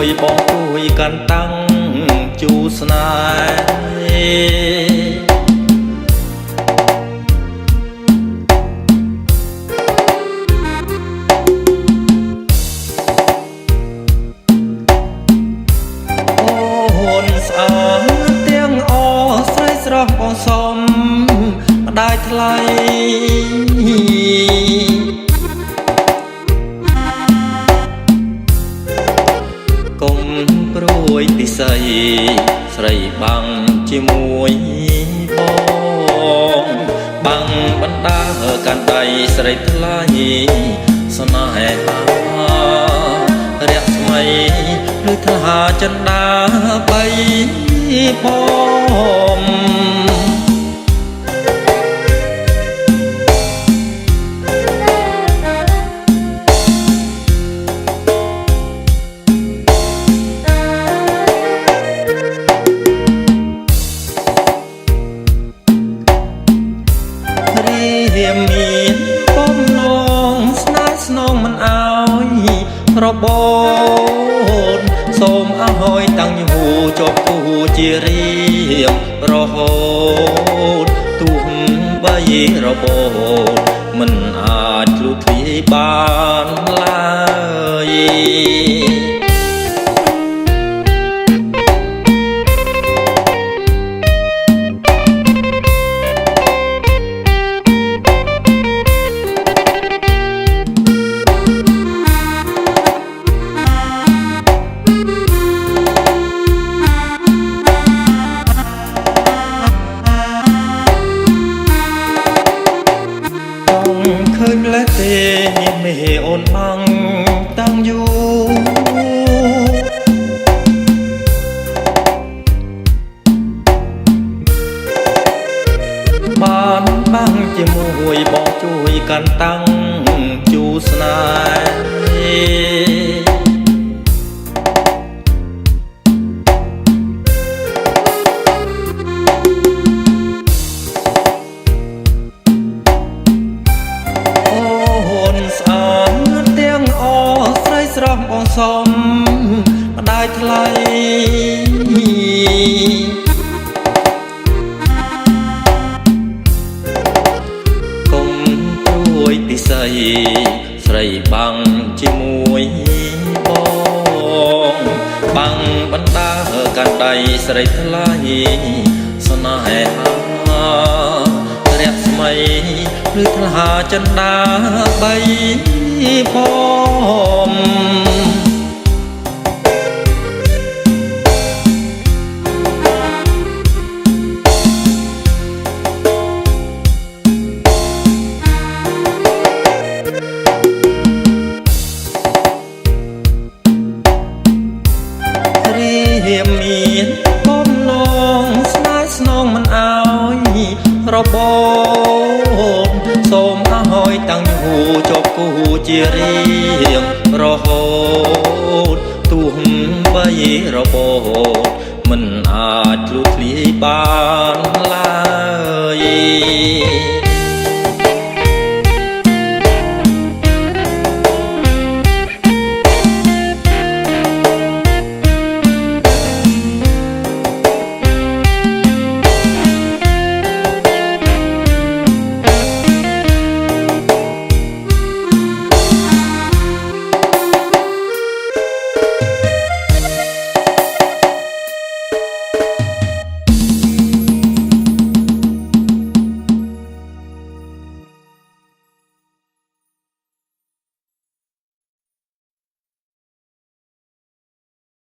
วยบอกช่วยกันตั้งจูสนายបងសំម្ដាយថ្លៃកុំព្រួយពិសីស្រីបាំងជាមួយបងបាំងបណ្ដាកាន់ដៃស្រីថ្លៃស្នេហារះស្មៃឬថាចិន្តាបីបងរៀមមានបំណងស្នេហ៍ស្នងមិនអើយរបូតសូមអើយតាំងយូរជាប់គូជារៀងរហូតទោះបីរបូតមិនអាចលូកទ្វាយបានឡើយឃើញលែទេមេអូនបាំងតាំងយូរបានបាំងជាមួយបងជួយกันតាំងជូស្នេហ៍បងសំម្ដាយថ្លៃកុំព្រួយពិសីស្រីបាំងជាមួយបងបាំងបណ្ដាកាន់ដៃស្រីថ្លៃស្នេហារះស្មៃឬថ្លាចិន្តាបីបងរៀមមានបំណងស្នេហ៍ស្នងមិនអើយរបូតសូមអើយតាំងយូរជាប់គូជារៀងរហូតទោះបីរបូតមិនអាចលូកធ្លាយបានឡើយ